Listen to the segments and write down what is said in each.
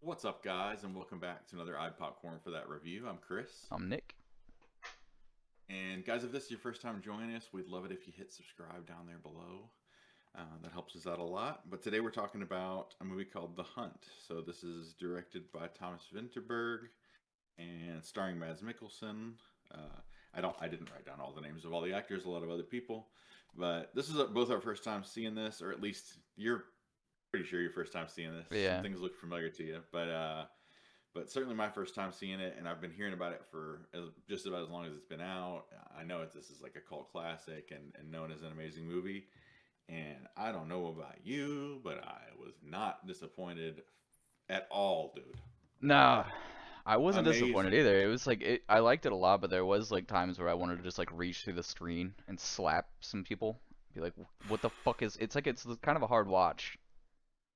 What's up, guys, and welcome back to another Popcorn for that review. I'm Chris. I'm Nick. And guys, if this is your first time joining us, we'd love it if you hit subscribe down there below. That helps us out a lot. But today we're talking about a movie called The Hunt. So this is directed by Thomas Vinterberg and starring Mads Mikkelsen. I didn't write down all the names of all the actors, a lot of other people, but this is both our first time seeing this, or at least you're pretty sure your first time seeing this. Some Yeah. things look familiar to you, but certainly my first time seeing it, and I've been hearing about it for just about as long as it's been out. I know this is like a cult classic and known as an amazing movie. And I don't know about you, but I was not disappointed at all, dude. Nah, I wasn't disappointed Amazing. either. It was like I liked it a lot, but there was like times where I wanted to just like reach through the screen and slap some people. Be like, what the fuck is? It's like it's kind of a hard watch.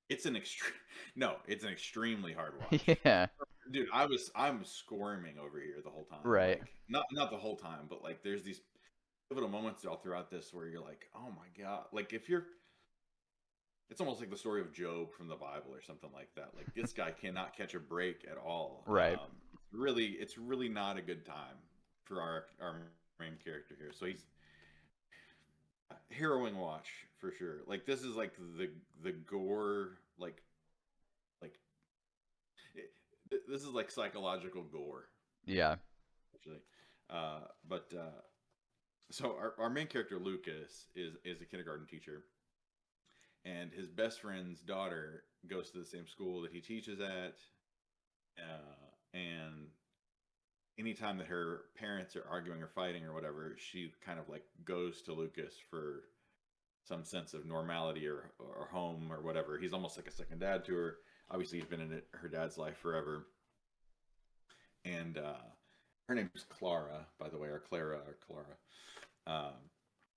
It's an extreme. No, it's an extremely hard watch. Yeah. Dude, I'm squirming over here the whole time. Right. Like not the whole time, but like there's these pivotal moments all throughout this where you're like, oh my god. Like if you're it's almost like the story of Job from the Bible or something like that. Like this guy cannot catch a break at all. Right. It's really not a good time for our main character here. So he's harrowing watch for sure. Like this is like the gore like this is like psychological gore Yeah. actually. But so our main character Lucas is a kindergarten teacher, and his best friend's daughter goes to the same school that he teaches at, and anytime that her parents are arguing or fighting or whatever, she kind of like goes to Lucas for some sense of normality or home or whatever. He's almost like a second dad to her. Obviously, he's been in her dad's life forever. And her name's Clara, by the way, or Clara or Clara.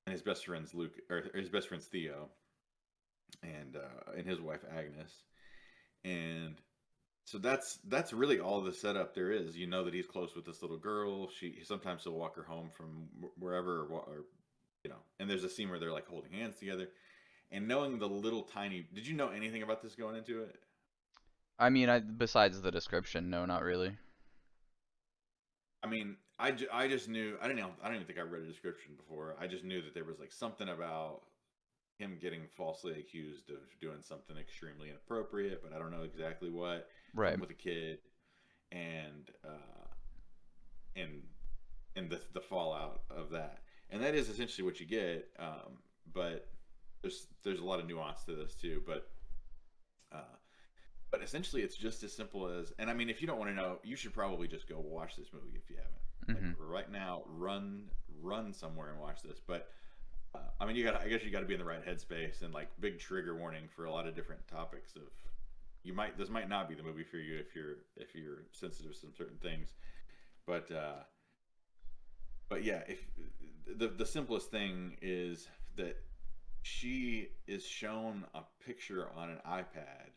And his best friend's Luke, or his best friend's Theo, and his wife Agnes. And so that's really all the setup there is. You know that he's close with this little girl. Sometimes he'll walk her home from wherever, or and there's a scene where they're like holding hands together. And knowing the little tiny, did you know anything about this going into it? I mean, besides the description, no, not really. I mean, I just knew. I don't even think I read a description before. I just knew that there was like something about him getting falsely accused of doing something extremely inappropriate, but I don't know exactly what. Right. Something with a kid, and and the fallout of that, and that is essentially what you get. But there's a lot of nuance to this too. Uh, but essentially, it's just as simple as, and I mean, if you don't want to know, you should probably just go watch this movie if you haven't. Like Mhm. right now, run somewhere and watch this. But I mean, I guess you got to be in the right headspace, and like big trigger warning for a lot of different topics of this might not be the movie for you if you're sensitive to some certain things. But but yeah, if the simplest thing is that she is shown a picture on an iPad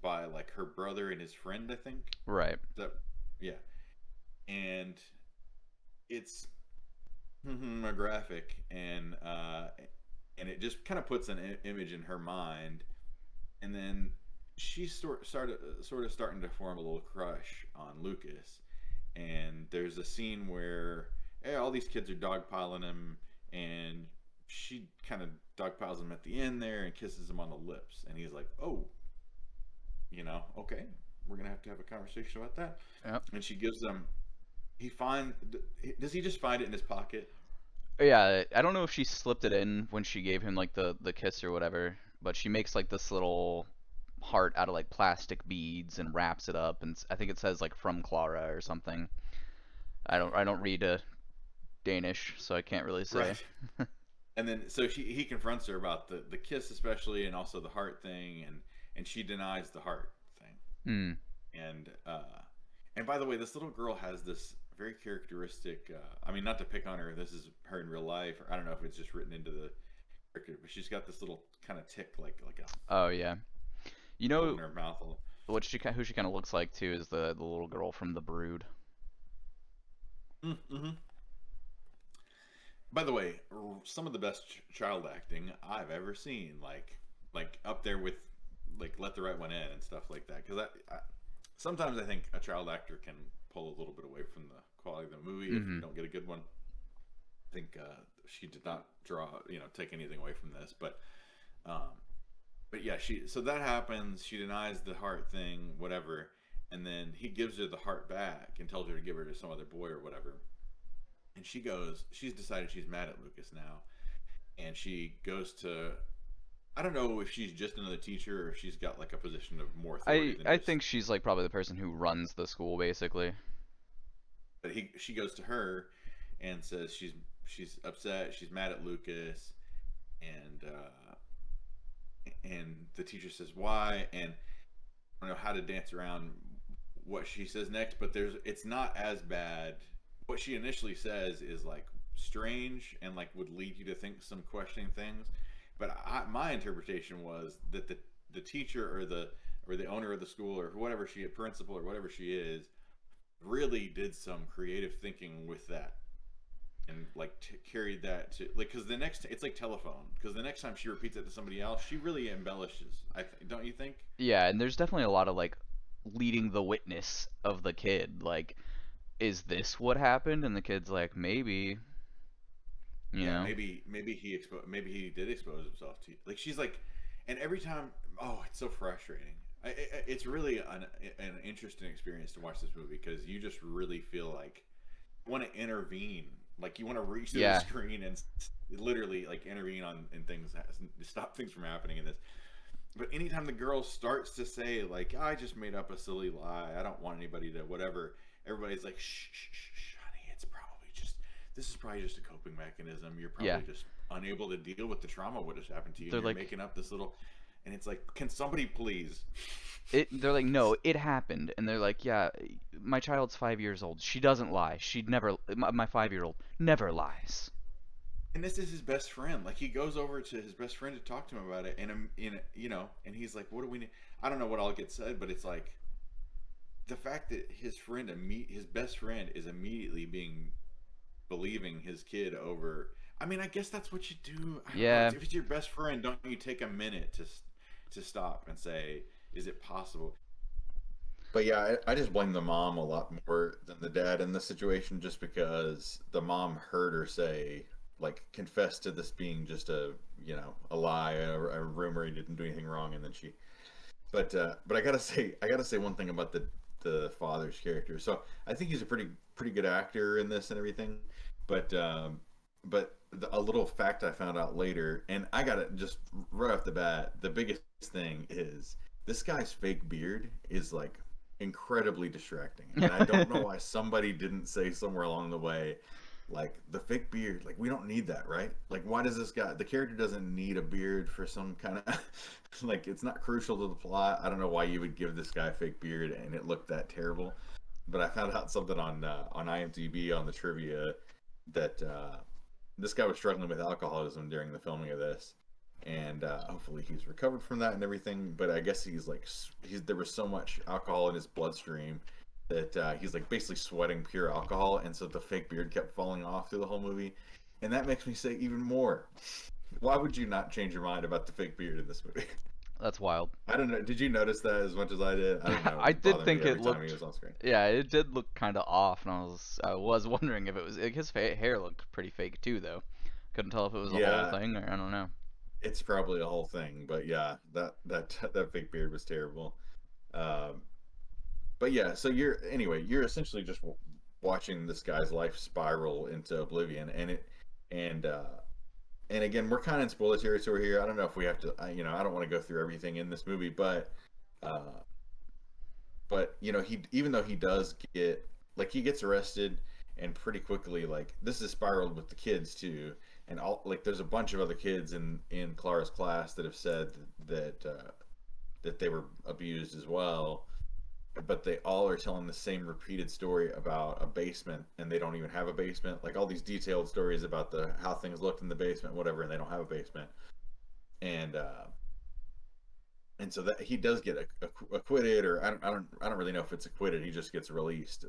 by like her brother and his friend, I think. Right. That yeah, and it's a graphic, and it just kind of puts an image in her mind, and then she's sort of starting to form a little crush on Lucas, and there's a scene where all these kids are dogpiling him, and she kind of dogpiles him at the end there and kisses him on the lips, and he's like, oh, okay, we're gonna have to have a conversation about that. Yep. And she gives them. He find Does he just find it in his pocket? Yeah, I don't know if she slipped it in when she gave him like the kiss or whatever, but she makes like this little heart out of like plastic beads and wraps it up, and I think it says like from Clara or something. I don't read Danish, so I can't really say. Right. And then so he confronts her about the kiss especially, and also the heart thing, and she denies the heart thing. Hmm. And by the way, this little girl has this very characteristic. I mean, not to pick on her. This is her in real life. Or I don't know if it's just written into the character, but she's got this little kind of tick, like a Oh yeah. You hole in know her mouth. who she kind of looks like too is the little girl from The Brood. Mm-hmm. By the way, some of the best child acting I've ever seen, like up there with like let the right one in and stuff like that. Because sometimes I think a child actor can pull a little bit away from the quality of the movie if you Mm-hmm. don't get a good one. I think she did not take anything away from this, um, but yeah, she so that happens. She denies the heart thing, whatever, and then he gives her the heart back and tells her to give her to some other boy or whatever. And she goes. She's decided she's mad at Lucas now, and she goes to. I don't know if she's just another teacher or if she's got like a position of more authority than I just. think she's like probably the person who runs the school basically. But she goes to her and says she's upset. She's mad at Lucas, and the teacher says why, and I don't know how to dance around what she says next, but it's not as bad. What she initially says is like strange and like would lead you to think some questioning things, but my interpretation was that the teacher or the owner of the school or whatever principal or whatever she is really did some creative thinking with that and like carried that to like because the next it's like telephone because the next time she repeats it to somebody else she really embellishes. Don't you think? Yeah, and there's definitely a lot of like leading the witness of the kid. Like, is this what happened? And the kid's like, maybe, you Yeah, know. maybe he did expose himself to you. Like she's like, and every time, oh, it's so frustrating. It's really an interesting experience to watch this movie because you just really feel like you want to intervene, like you want to reach through the Yeah, screen and literally like intervene on in things to stop things from happening in this. But anytime the girl starts to say like, I just made up a silly lie, I don't want anybody to whatever, everybody's like, shh, honey, it's probably just this is probably just a coping mechanism. You're yeah. probably just unable to deal with the trauma what has happened to you, and They're you're like, making up this little. And it's like, can somebody please? they're like, no, it happened. And they're like, yeah, my child's 5 years old. She doesn't lie. She'd never, my 5 year old never lies. And this is his best friend. Like he goes over to his best friend to talk to him about it, and and he's like, "What do we need?" I don't know what all gets said, but it's like the fact that his best friend, is immediately being believing his kid over. I mean, I guess that's what you do. I don't know. Yeah, If it's your best friend, don't you take a minute to stop and say, "Is it possible?" But yeah, I just blame the mom a lot more than the dad in this situation, just because the mom heard her say, like, confess to this being just a lie, a rumor. He didn't do anything wrong, and then she. But I gotta say one thing about the father's character. So I think he's a pretty good actor in this and everything, but a little fact I found out later, and I got it just right off the bat. The biggest thing is this guy's fake beard is like incredibly distracting, and I don't know why somebody didn't say somewhere along the way, like the fake beard, like we don't need that, right? Like why does the character doesn't need a beard for some kind of like it's not crucial to the plot. I don't know why you would give this guy a fake beard and it looked that terrible. But I found out something on IMDb on the trivia that this guy was struggling with alcoholism during the filming of this, and hopefully he's recovered from that and everything. But I guess he's there was so much alcohol in his bloodstream that he's like basically sweating pure alcohol, and so the fake beard kept falling off through the whole movie, and that makes me say even more. Why would you not change your mind about the fake beard in this movie? that's wild. I don't know. Did you notice that as much as I did? I don't know. It I just did bothered me think it every time he looked, was on screen. yeah, it did look kind of off, and I was wondering if it was like, his hair looked pretty fake too, though. Couldn't tell if it was a whole Yeah, thing or I don't know. it's probably a whole thing, but yeah, that fake beard was terrible. Um, but yeah, so you're essentially just watching this guy's life spiral into oblivion, and uh, and again, we're kind of in spoiler territory here. I don't know if we have to, I don't want to go through everything in this movie, uh, but he even though he does get like he gets arrested and pretty quickly like this is spiraled with the kids too, and all like there's a bunch of other kids in Clara's class that have said that they were abused as well, but they all are telling the same repeated story about a basement, and they don't even have a basement. Like all these detailed stories about the how things looked in the basement, whatever, and they don't have a basement. And so that he does get acquitted, or I don't really know if it's acquitted. He just gets released.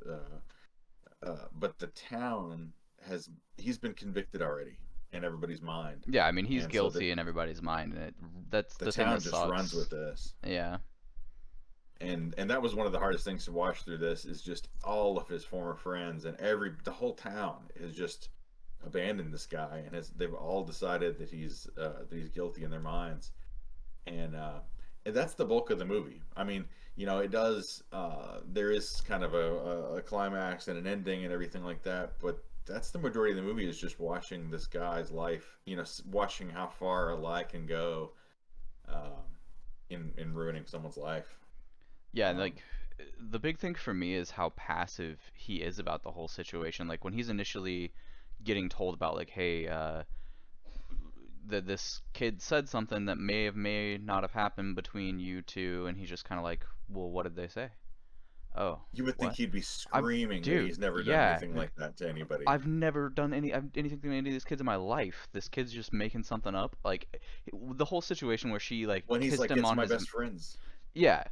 But the town has he's been convicted already, in everybody's mind, Yeah, I mean he's and so guilty in everybody's mind, and that's the the thing that town just runs sucks. with this. Yeah. And that was one of the hardest things to watch through this, is just all of his former friends and the whole town has just abandoned this guy, and they've all decided that he's guilty in their minds, and that's the bulk of the movie. I mean, it does. There is kind of a climax and an ending and everything like that, but that's the majority of the movie, is just watching this guy's life. Watching how far a lie can go, um, in ruining someone's life. Yeah, and Um, like the big thing for me is how passive he is about the whole situation. Like when he's initially getting told about like, hey, that this kid said something that may not have happened between you two, and he's just kind of like, well, what did they say? Oh, you would think what? he'd be I'm, screaming that dude, he's never done yeah. anything like that to anybody. I've never done anything to any of these kids in my life. This kid's just making something up. Like the whole situation where she like When he's kissed like, him "It's on my his, best friends." yeah,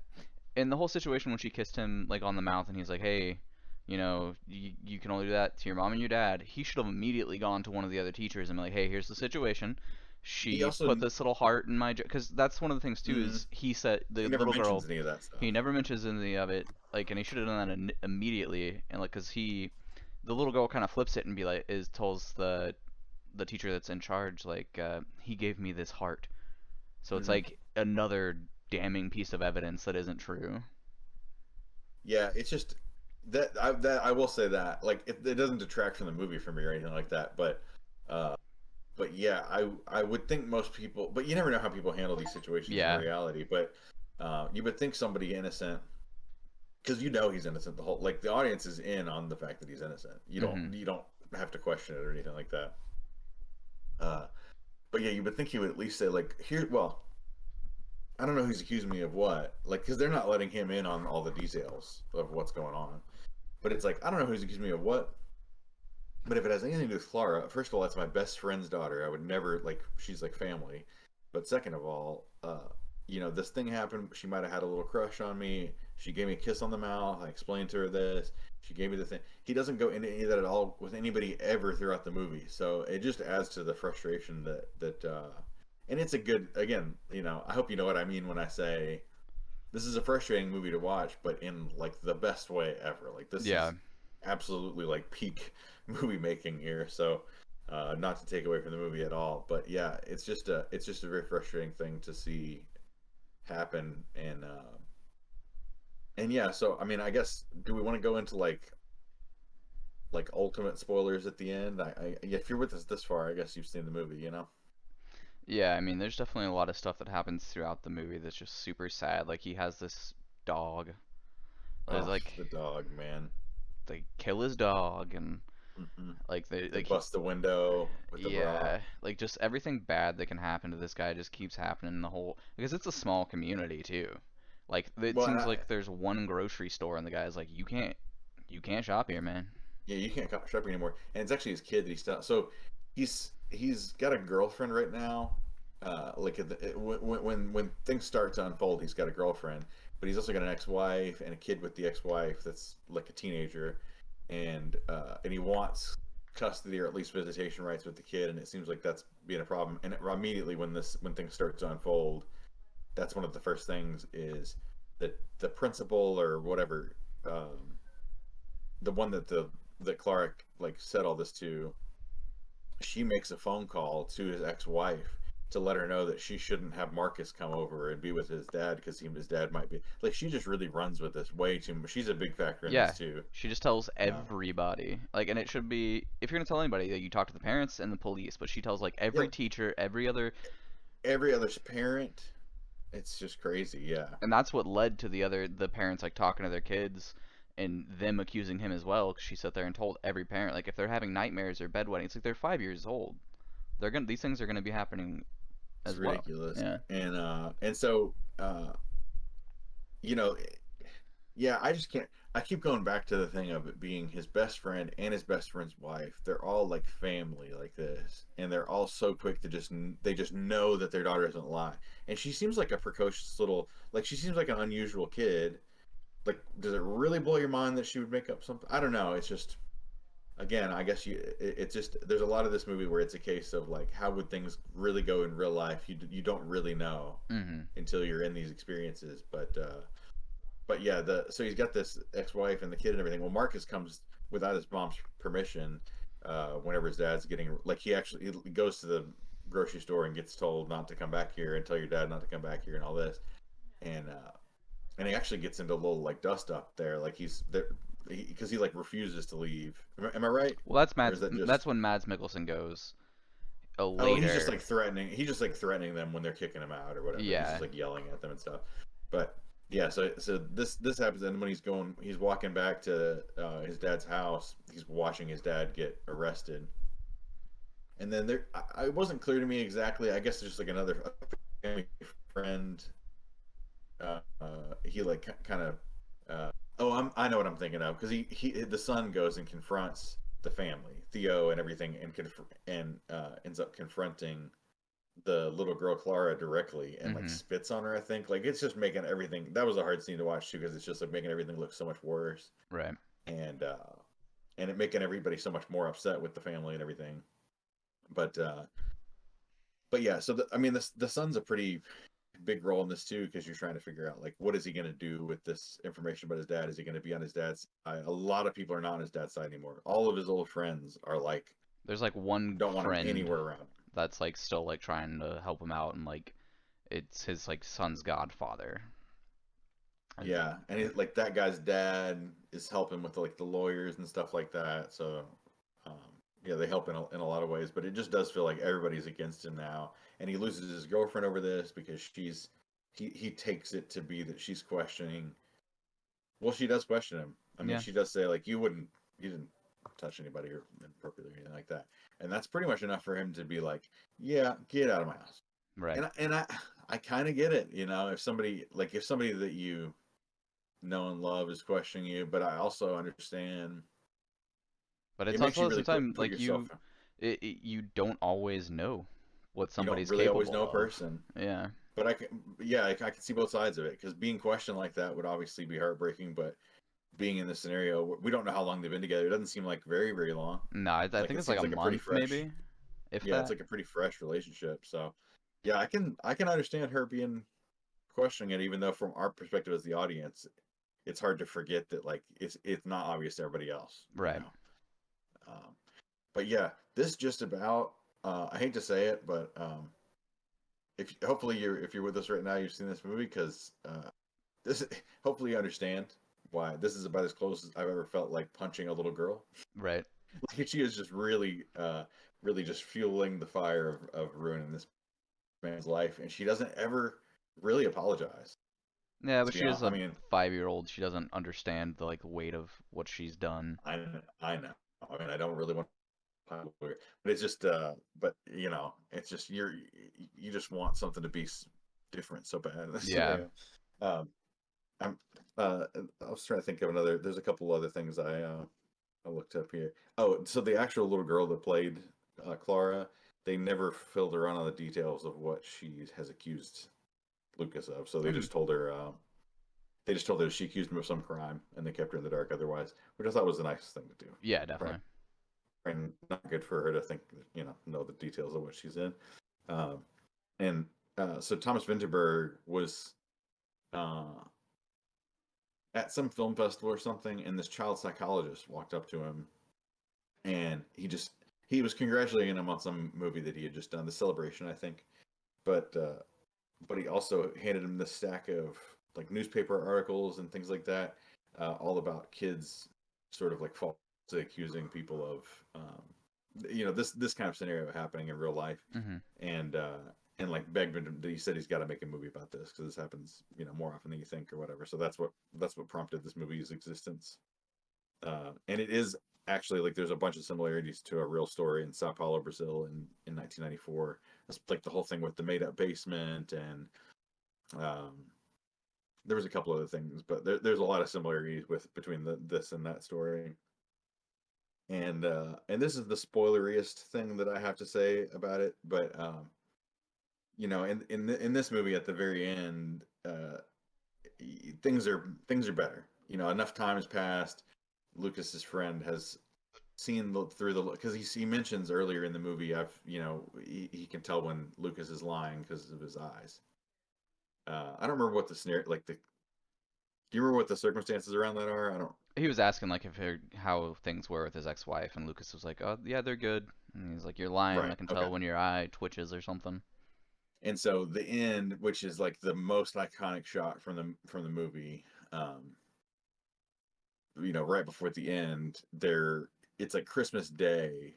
and the whole situation when she kissed him like on the mouth and he's like, hey, you can only do that to your mom and your dad. He should have immediately gone to one of the other teachers and been like, hey, here's the situation. He She also put this little heart in my, because that's one of the things too, mm, is he said the he never little mentions girl, any of that he stuff. never mentions any of it, like, and he should have done that immediately. And like, cause the little girl kind of flips it and be like, tells the teacher that's in charge, like, he gave me this heart. So it's Hmm. like another damning piece of evidence that isn't true. Yeah, it's just that I will say that, like, it doesn't detract from the movie for me or anything like that, uh, but yeah, I would think most people, but you never know how people handle these situations in Yeah. reality. But you would think somebody innocent, because he's innocent. The audience is in on the fact that he's innocent. Hmm. You don't have to question it or anything like that. Uh, but yeah, you would think he would at least say, like, here. Well, I don't know who's accusing me of what, like, because they're not letting him in on all the details of what's going on. But it's like, I don't know who's accusing me of what. But if it has anything to do with Clara, first of all, that's my best friend's daughter. I would never, like, she's like family. But second of all, this thing happened. She might have had a little crush on me. She gave me a kiss on the mouth. I explained to her this. She gave me the thing. He doesn't go into any of that at all with anybody ever throughout the movie. So it just adds to the frustration and it's a good, again, I hope you know what I mean when I say this is a frustrating movie to watch, but in like the best way ever. Like, this Yeah. is absolutely like peak movie making here. So, not to take away from the movie at all, but yeah, it's just a very frustrating thing to see happen, and yeah. So I mean, I guess, do we want to go into like ultimate spoilers at the end? If you're with us this far, I guess you've seen the movie. Yeah, I mean, there's definitely a lot of stuff that happens throughout the movie that's just super sad. Like he has this dog. There's Oh, like the dog, man. they kill his dog and Hmm. like They he, bust the window with the rock. yeah, like just everything bad that can happen to this guy just keeps happening in the whole, because it's a small community too. Like it Well, and seems like there's one grocery store and the guy's like, you can't shop here, man. yeah, you can't shop anymore, and it's actually his kid that he's still. So he's got a girlfriend right now. Like when things start to unfold, he's got a girlfriend, but he's also got an ex-wife and a kid with the ex-wife that's like a teenager, and he wants custody or at least visitation rights with the kid, and it seems like that's being a problem. And immediately when things start to unfold, that's one of the first things, is that the principal or whatever, the one that Clark like said all this to, she makes a phone call to his ex-wife to let her know that she shouldn't have Marcus come over and be with his dad, because his dad might be like, she just really runs with this way too much. She's a big factor in this Yeah, too. she just tells Uh, everybody. Like, and it should be, if you're gonna tell anybody, that you talk to the parents and the police, but she tells like yeah, every teacher, every other, every other parent, it's just crazy. Yeah, and that's what led to the parents like talking to their kids and them accusing him as well. 'Cause she sat there and told every parent, like, if they're having nightmares or bedwetting, it's like they're 5 years old. These things are gonna be happening it's as well. ridiculous. Yeah. And so, you know, yeah, I just can't. I keep going back to the thing of it being his best friend and his best friend's wife. They're all like family like this, and they're all so quick to they just know that their daughter doesn't lie. And she seems like a precocious little, like, she seems like an unusual kid. Like, does it really blow your mind that she would make up something? I don't know. It's just, again, I guess it's just there's a lot of this movie where it's a case of like how would things really go in real life. You don't really know Mm-hmm. until you're in these experiences. But yeah, the so he's got this ex-wife and the kid and everything. Well, Marcus comes without his mom's permission. Whenever his dad's getting like he goes to the grocery store and gets told not to come back here and tell your dad not to come back here and all this, and he actually gets into a little like dust up there, like he's there because he like refuses to leave. Am I right? Well, Or is that just That's when Mads Mikkelsen goes oh he's just later. like threatening he's just like threatening them when they're kicking him out or whatever. He's Yeah. just like yelling at them and stuff. But yeah, so this happens, and when he's walking back to his dad's house, he's watching his dad get arrested, and then it wasn't clear to me exactly. I guess there's just like another family friend. He like kind of I know what I'm thinking of, because the son goes and confronts the family, Theo and everything, and ends up confronting the little girl Clara directly and like Mm-hmm. spits on her. I think like it's just making everything. That was a hard scene to watch too, because it's just like making everything look so much worse, Right. and and it making everybody so much more upset with the family and everything. But yeah, so I mean the son's a pretty big role in this too, because you're trying to figure out like what is he going to do with this information about his dad. Is he going to be on his dad's side? A lot of people are not on his dad's side anymore. All of his old friends are like There's like one don't want him friend anywhere around. that's like still like trying to help him out, and like it's his like son's godfather. And Yeah, and like that guy's dad is helping with like the lawyers and stuff like that. So um, yeah, they help in a lot of ways, but it just does feel like everybody's against him now, and he loses his girlfriend over this because he takes it to be that she's questioning. Well, she does question him. I mean, yeah, she does say like you didn't touch anybody or inappropriately or anything like that, and that's pretty much enough for him to be like, yeah, get out of my house. right. And I kind of get it, if somebody that you know and love is questioning you, but I also understand But it it's makes you also at the really same time put like yourself. you don't always know what You don't somebody's really always know capable a of. person, Yeah. but I can see both sides of it, because being questioned like that would obviously be heartbreaking, but being in this scenario, we don't know how long they've been together. It doesn't seem like very, very long. No, I Like think it it's like seems a like a pretty month fresh, maybe, if yeah, it's that. like a pretty fresh relationship. So, yeah, I can understand her being questioning it, even though from our perspective as the audience, it's hard to forget that like it's not obvious to everybody else, you Right. know. Um, but yeah, this just about. I hate to say it, but if hopefully if you're with us right now, you've seen this movie, because this hopefully you understand why this is about as close as I've ever felt like punching a little girl. Right. Like she is just really, really just fueling the fire of ruining this man's life, and she doesn't ever really apologize. Yeah, To but be she is honest, I a mean, 5-year-old. She doesn't understand the like weight of what she's done. I know. I mean, I don't really want to, but it's just, but it's just you just want something to be different so bad in this Yeah. scenario. Um, I'm, uh, I was trying to think of another. There's a couple other things I looked up here. Oh, so the actual little girl that played Clara, they never filled her in on the details of what she has accused Lucas of. So Okay. they just told her she accused him of some crime, and they kept her in the dark otherwise, which I thought was the nicest thing to do. Yeah, Right, definitely. and not good for her to think, know the details of what she's in. Um, and so Thomas Vinterberg was uh, at some film festival or something, and this child psychologist walked up to him, and he was congratulating him on some movie that he had just done, The Celebration, I think. But he also handed him this stack of like newspaper articles and things like that, all about kids sort of like falsely accusing people of this kind of scenario happening in real life, Hmm. and like begged him. He said he's got to make a movie about this because this happens more often than you think or whatever. So that's what prompted this movie's existence. And it is actually like there's a bunch of similarities to a real story in Sao Paulo, Brazil, in 1994. That's like the whole thing with the made up basement, and um, there was a couple other things, but there's a lot of similarities between this and that story. And this is the spoileriest thing that I have to say about it, but in this movie at the very end, things are better. Enough time has passed. Lucas's friend has seeing through the because he mentions earlier in the movie, he can tell when Lucas is lying because of his eyes. I don't remember what the scenario like the. Do you remember what the circumstances around that are? I don't. He was asking like how things were with his ex-wife, and Lucas was like, "Oh yeah, they're good." And he's like, "You're lying. I Right. can Okay. tell when your eye twitches or something." And so the end, which is like the most iconic shot from the movie, right before the end, it's like Christmas Day,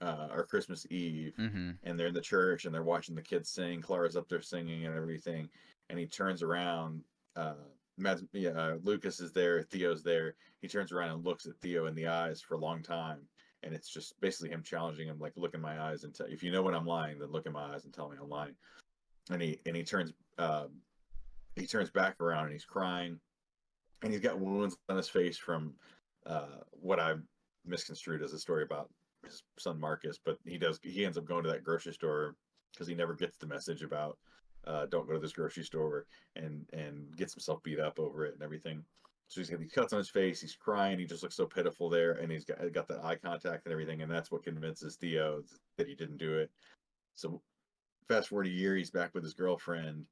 or Christmas Eve, Mm-hmm. and they're in the church and they're watching the kids sing. Clara's up there singing and everything, and he turns around. Lucas is there. Theo's there. He turns around and looks at Theo in the eyes for a long time, and it's just basically him challenging him, like, look in my eyes and tell if you know when I'm lying, then look in my eyes and tell me I'm lying. And he turns back around and he's crying, and he's got wounds on his face from what I misconstrued as a story about his son Marcus. But he ends up going to that grocery store because he never gets the message about don't go to this grocery store, and gets himself beat up over it and everything. So he's got these cuts on his face. He's crying. He just looks so pitiful there, and he's got that eye contact and everything, and that's what convinces Theo that he didn't do it. So fast forward a year, he's back with his girlfriend,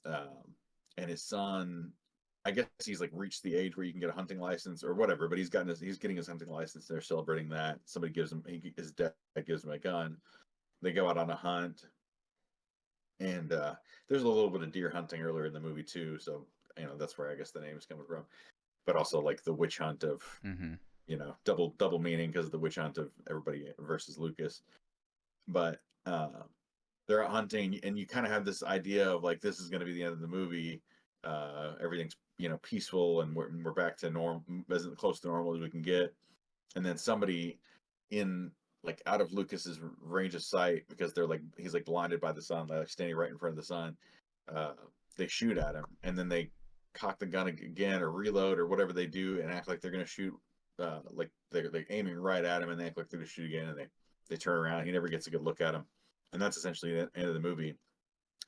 and his son. I guess he's like reached the age where you can get a hunting license or whatever, but he's getting his hunting license. They're celebrating that. Somebody gives him his dad gives him a gun. They go out on a hunt, and there's a little bit of deer hunting earlier in the movie too. So that's where I guess the name is coming from. But also like the witch hunt of Mm-hmm. double meaning because of the witch hunt of everybody versus Lucas. But they're out hunting, and you kind of have this idea of like this is going to be the end of the movie. Everything's peaceful, and we're back to normal, as close to normal as we can get. And then somebody in like out of Lucas's range of sight, because he's like blinded by the sun, like standing right in front of the sun. They shoot at him, and then they cock the gun again or reload or whatever they do, and act like they're going to shoot. Like they're aiming right at him, and they act like they're going to shoot again, and they turn around. He never gets a good look at him, and that's essentially the end of the movie.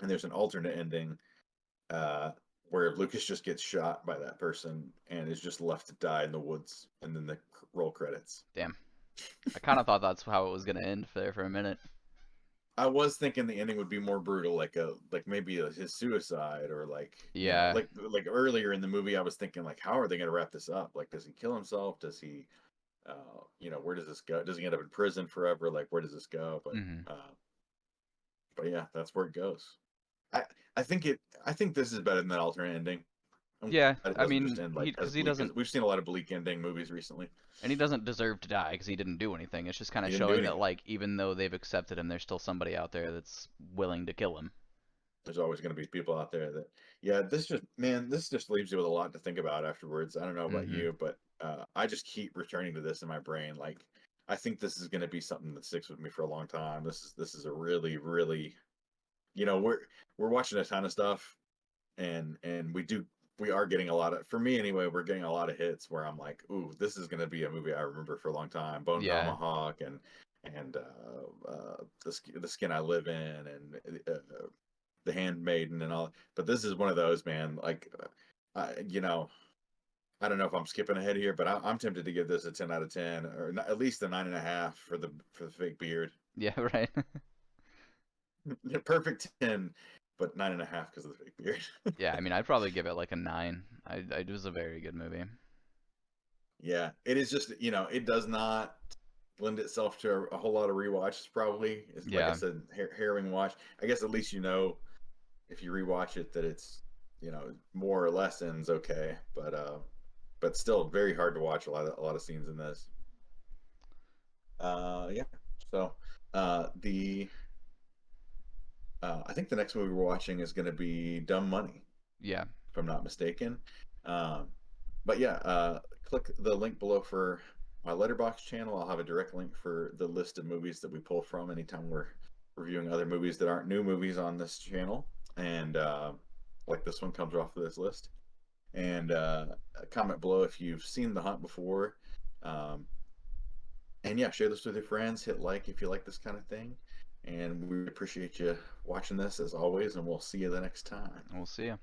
And there's an alternate ending, where Lucas just gets shot by that person and is just left to die in the woods, and then the roll credits. Damn. I kind of thought that's how it was gonna end there for a minute. I was thinking the ending would be more brutal, like maybe his suicide, or Yeah. like earlier in the movie, I was thinking like, how are they going to wrap this up? Like, does he kill himself? Does he, where does this go? Does he end up in prison forever? Like, where does this go? Mm-hmm. But yeah, that's where it goes. I I think this is better than that alternate ending. I'm Yeah, glad it I doesn't just mean, end like as because he bleak as doesn't, we've seen a lot of bleak ending movies recently. and he doesn't deserve to die because he didn't do anything. It's just kind He of didn't do showing that anything. like even though they've accepted him, there's still somebody out there that's willing to kill him. There's always going to be people out there that, yeah, this just leaves you with a lot to think about afterwards. I don't know about Mm-hmm. you, but I just keep returning to this in my brain. Like, I think this is going to be something that sticks with me for a long time. This is a really, really, we're watching a ton of stuff, and we are getting a lot of, for me anyway, we're getting a lot of hits where I'm like, ooh, this is going to be a movie I remember for a long time. Bone Yeah. Tomahawk, and the Skin I Live In, and the Handmaiden, and all. But this is one of those, man. Like, I don't know if I'm skipping ahead here, but I'm tempted to give this a 10 out of 10, or at least a 9.5 for the fake beard. Yeah, right. Perfect 10, but 9.5 because of the fake beard. Yeah, I mean, I'd probably give it like a 9. It was a very good movie. Yeah, it is just, it does not lend itself to a whole lot of rewatches. Probably, it's like I Yeah. said, harrowing watch. I guess at least if you rewatch it that it's more or less ends okay, but still very hard to watch a lot of scenes in this. Yeah. So the I think the next movie we're watching is going to be Dumb Money, Yeah. if I'm not mistaken. But yeah, click the link below for my Letterboxd channel. I'll have a direct link for the list of movies that we pull from anytime we're reviewing other movies that aren't new movies on this channel, and like this one comes off of this list. And comment below if you've seen The Hunt before. And yeah, share this with your friends. Hit like if you like this kind of thing. And we appreciate you watching this as always, and we'll see you the next time. We'll see ya.